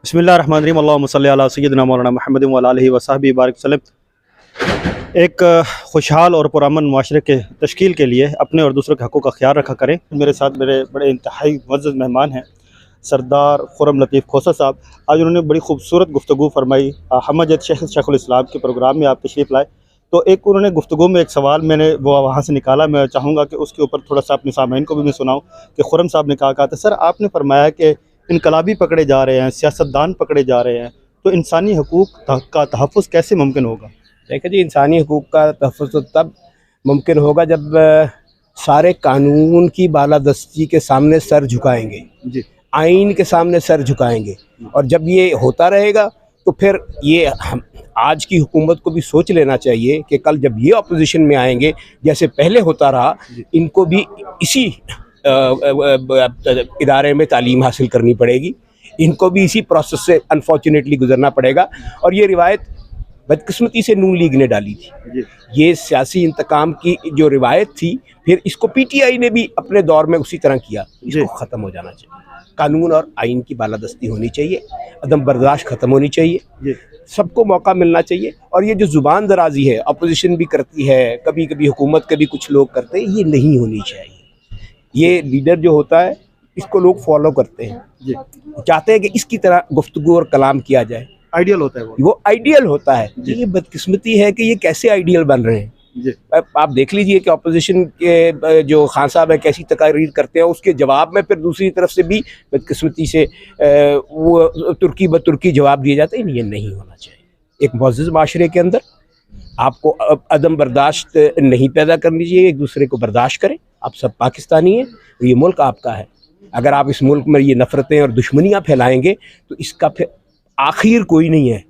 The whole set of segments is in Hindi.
बिस्मिल्लाहिर्रहमानिर्रहीम अल्लाहुम्मा सल्लि अला सय्यिदिना मौलाना मुहम्मदिन व अला आलिहि व सहबिहि बारिक वसल्लम। एक खुशहाल और पुरअमन माशरे के तश्कील के लिए अपने और दूसरों के हक़ों का ख्याल रखा करें। मेरे साथ मेरे बड़े इंतहाई मुअज़्ज़ज़ मेहमान हैं सरदार खुर्रम लतीफ़ खोसा साहब। आज उन्होंने बड़ी खूबसूरत गुफ्तगू फरमाई। हम जद शेखुल इस्लाम के प्रोग्राम में आप तशरीफ़ लाए तो एक उन्होंने गुफ्तगू में एक सवाल मैंने वो वहाँ से निकाला, मैं चाहूँगा कि उसके ऊपर थोड़ा सा अपने सामईन को भी मैं सुनाऊँ कि खुर्रम साहब ने कहा था, सर आपने फरमाया कि इनकलाबी पकड़े जा रहे हैं, सियासतदान पकड़े जा रहे हैं, तो इंसानी हकूक़ का तहफ़्फ़ुज़ कैसे मुमकिन होगा? देखिए जी, इंसानी हकूक़ का तहफ़्फ़ुज़ तो तब मुमकिन होगा जब सारे कानून की बालादस्ती के सामने सर झुकाएंगे, जी आइन के सामने सर झुकाएंगे। और जब ये होता रहेगा तो फिर ये हम आज की हुकूमत को भी सोच लेना चाहिए कि कल जब ये अपोजिशन में आएंगे, जैसे पहले होता रहा, इनको भी इसी इदारे में तालीम हासिल करनी पड़ेगी, इनको भी इसी प्रोसेस से अनफॉर्चुनेटली गुजरना पड़ेगा। और ये रिवायत बदकिस्मती से नून लीग ने डाली थी। ये सियासी इंतकाम की जो रिवायत थी, फिर इसको पीटीआई ने भी अपने दौर में उसी तरह किया। इसको ख़त्म हो जाना चाहिए। कानून और आइन की बालादस्ती होनी चाहिए, अदम बर्दाश्त ख़त्म होनी चाहिए, सबको मौका मिलना चाहिए। और ये जो ज़ुबान दराजी है, अपोजिशन भी करती है, कभी कभी हुकूमत के भी कुछ लोग करते हैं, ये नहीं होनी चाहिए। ये लीडर जो होता है इसको लोग फॉलो करते हैं, चाहते हैं कि इसकी तरह गुफ्तगू और कलाम किया जाए। आइडियल होता है वो आइडियल होता है। ये बदकिस्मती है कि ये कैसे आइडियल बन रहे हैं। आप देख लीजिए कि अपोजिशन के जो खान साहब है कैसी तकारीर करते हैं, उसके जवाब में फिर दूसरी तरफ से भी बदकिस्मती से वो तुर्की ब तुर्की जवाब दिए जाते हैं। ये नहीं होना चाहिए। एक मुअज़्ज़ज़ माशरे के अंदर आपको अदम बर्दाश्त नहीं पैदा करनी चाहिए, एक दूसरे को बर्दाश्त करें। आप सब पाकिस्तानी हैं, ये मुल्क आपका है। अगर आप इस मुल्क में ये नफ़रतें और दुश्मनियाँ फैलाएंगे तो इसका फिर आखिर कोई नहीं है।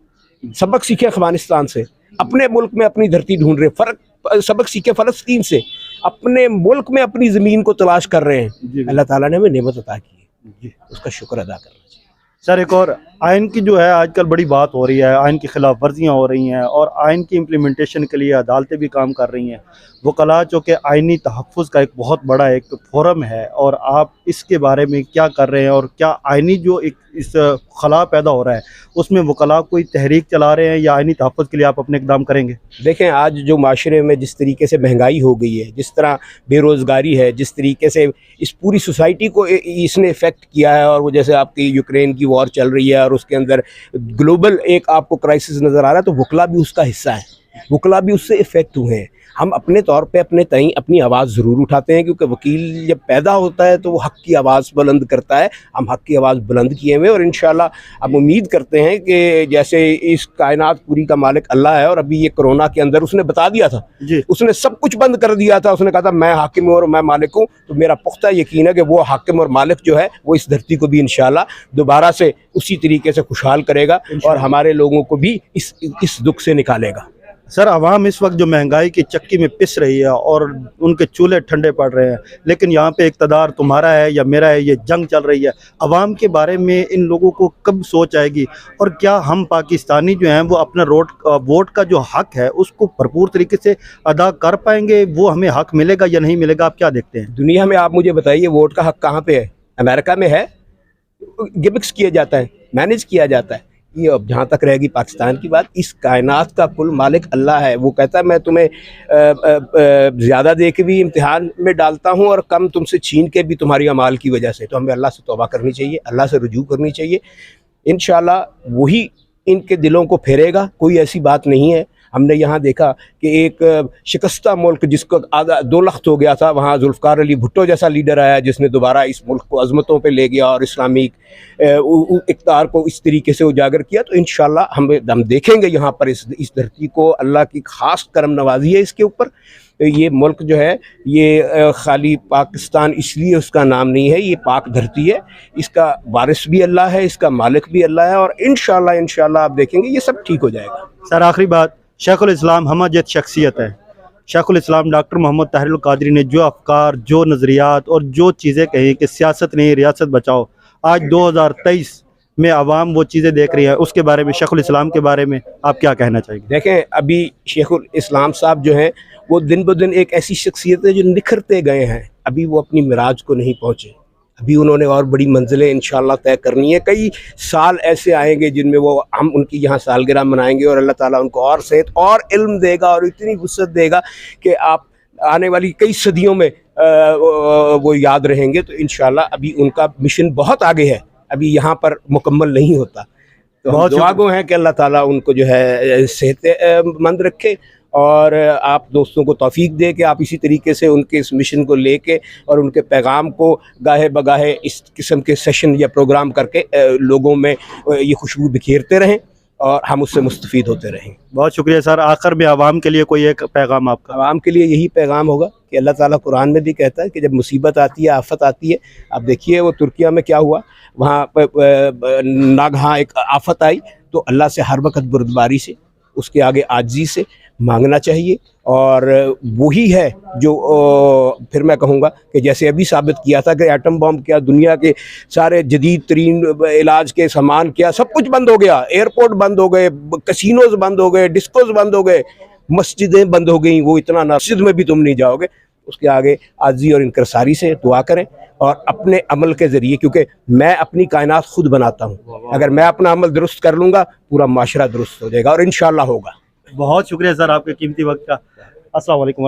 सबक सीखे अफ़गानिस्तान से, अपने मुल्क में अपनी धरती ढूंढ रहे। सबक सीखे फ़लस्तीन से, अपने मुल्क में अपनी ज़मीन को तलाश कर रहे हैं। अल्लाह ताला ने हमें नेमत अता की है, उसका शुक्र अदा करना चाहिए। सर एक और आइन की जो है आजकल बड़ी बात हो रही है, आइन की खिलाफ वर्जियाँ हो रही हैं और आइन की इम्प्लीमेंटेशन के लिए अदालतें भी काम कर रही हैं। वकला चूँकि आइनी तहफ़्फ़ुज़ का एक बहुत बड़ा एक फोरम है, और आप इसके बारे में क्या कर रहे हैं और क्या आइनी जो एक इस खला पैदा हो रहा है उसमें वकला कोई तहरीक चला रहे हैं या आइनी तहफ़्फ़ुज़ के लिए आप अपने इक़दाम करेंगे? देखें, आज जो माशरे में जिस तरीके से महंगाई हो गई है, जिस तरह बेरोज़गारी है, जिस तरीके से इस पूरी सोसाइटी को इसने इफ़ेक्ट किया है, और वो जैसे आपकी यूक्रेन की वॉर चल रही है और उसके अंदर ग्लोबल एक आपको क्राइसिस नज़र आ रहा है, तो वकला भी उसका हिस्सा है। वकला भी उससे इफ़ेक्ट हुए हैं। हम अपने तौर पे अपने तईं अपनी आवाज़ ज़रूर उठाते हैं, क्योंकि वकील जब पैदा होता है तो वो हक़ की आवाज़ बुलंद करता है। हम हक़ की आवाज़ बुलंद किए हुए, और इंशाअल्लाह हम उम्मीद करते हैं कि जैसे इस कायनात पूरी का मालिक अल्लाह है, और अभी ये कोरोना के अंदर उसने बता दिया था, उसने सब कुछ बंद कर दिया था। उसने कहा था मैं हाकिम हूँ और मैं मालिक हूँ। तो मेरा पुख्ता यकीन है कि वो हाकिम और मालिक जो है वो इस धरती को भी इंशाअल्लाह दोबारा से उसी तरीके से खुशहाल करेगा और हमारे लोगों को भी इस दुख से निकालेगा। सर अवाम इस वक्त जो महंगाई की चक्की में पिस रही है और उनके चूल्हे ठंडे पड़ रहे हैं, लेकिन यहाँ पे इक़्तिदार तुम्हारा है या मेरा है, ये जंग चल रही है। अवाम के बारे में इन लोगों को कब सोच आएगी, और क्या हम पाकिस्तानी जो हैं वो अपना वोट का जो हक़ है उसको भरपूर तरीके से अदा कर पाएंगे? वो हमें हक़ मिलेगा या नहीं मिलेगा, आप क्या देखते हैं? दुनिया में आप मुझे बताइए वोट का हक़ कहाँ पे है? अमेरिका में है, गिमिक्स किया जाता है, मैनेज किया जाता है। ये अब जहाँ तक रहेगी पाकिस्तान की बात, इस कायनात का कुल मालिक अल्लाह है। वो कहता है मैं तुम्हें ज़्यादा दे के भी इम्तिहान में डालता हूँ और कम तुमसे छीन के भी तुम्हारी अमाल की वजह से। तो हमें अल्लाह से तौबा करनी चाहिए, अल्लाह से रुजू करनी चाहिए। इंशाअल्लाह वही इनके दिलों को फेरेगा, कोई ऐसी बात नहीं है। हमने यहाँ देखा कि एक शिकस्ता मुल्क जिसको आधा 2 लख्त हो गया था, वहाँ जुल्फ़िकार अली भुट्टो जैसा लीडर आया जिसने दोबारा इस मुल्क को अज़मतों पे ले गया और इस्लामिक इक़्तिदार को इस तरीके से उजागर किया। तो इंशाअल्लाह हम देखेंगे यहाँ पर इस धरती को अल्लाह की ख़ास करम नवाजी है इसके ऊपर। ये मुल्क जो है ये खाली पाकिस्तान इसलिए उसका नाम नहीं है, ये पाक धरती है। इसका वारिस भी अल्लाह है, इसका मालिक भी अल्लाह है, और इंशाअल्लाह आप देखेंगे ये सब ठीक हो जाएगा। सर आखिरी बात, शेखुल इस्लाम हमजद शख्सियत है। शेखुल इस्लाम डॉक्टर मोहम्मद ताहिरुल क़ादरी ने जो अफ़कार, जो नज़रियात और जो चीज़ें कही कि सियासत नहीं रियासत बचाओ, आज 2023 में आवाम वो चीज़ें देख रही है, उसके बारे में शेखुल इस्लाम के बारे में आप क्या कहना चाहेंगे? देखें, अभी शेखुल इस्लाम साहब जो हैं वो दिन ब दिन एक ऐसी शख्सियत है जो निखरते गए हैं, अभी वो अपनी मिराज को नहीं पहुँचे। अभी उन्होंने और बड़ी मंजिलें इंशाल्लाह तय करनी है। कई साल ऐसे आएंगे जिनमें वो हम उनकी यहाँ सालगिरह मनाएंगे और अल्लाह ताला उनको और सेहत और इल्म देगा और इतनी वुसअत देगा कि आप आने वाली कई सदियों में वो याद रहेंगे। तो इंशाल्लाह अभी उनका मिशन बहुत आगे है, अभी यहाँ पर मुकम्मल नहीं होता। तो हम बहुत दुआ गो हैं कि अल्लाह ताला उनको जो है सेहतमंद रखे और आप दोस्तों को तौफीक दे कि आप इसी तरीके से उनके इस मिशन को लेके और उनके पैगाम को गाहे बगाहे इस किस्म के सेशन या प्रोग्राम करके लोगों में ये खुशबू बिखेरते रहें और हम उससे मुस्तफ़ीद होते रहें। बहुत शुक्रिया सर। आखिर में आवाम के लिए कोई एक पैगाम आपका? आवाम के लिए यही पैगाम होगा कि अल्लाह ताला कुरान में भी कहता है कि जब मुसीबत आती है, आफत आती है, आप देखिए वो तुर्किया में क्या हुआ, वहाँ नागहा एक आफत आई तो अल्लाह से हर वक्त बुर्दबारी से, उसके आगे आजिज़ी से मांगना चाहिए। और वही है जो फिर मैं कहूँगा कि जैसे अभी साबित किया था कि एटम बम क्या, दुनिया के सारे जदीद तरीन इलाज के सामान क्या, सब कुछ बंद हो गया, एयरपोर्ट बंद हो गए, कसिनोज बंद हो गए, डिस्कोज बंद हो गए, मस्जिदें बंद हो गई, वो इतना ना मस्जिद में भी तुम नहीं जाओगे। उसके आगे आजी और इनकसारी से दुआ करें और अपने अमल के ज़रिए, क्योंकि मैं अपनी कायनात खुद बनाता हूँ, अगर मैं अपना अमल दुरुस्त कर लूँगा पूरा माशरा दुरुस्त हो जाएगा और इंशाअल्लाह होगा। बहुत शुक्रिया सर आपके कीमती वक्त का। अस्सलाम वालेकुम।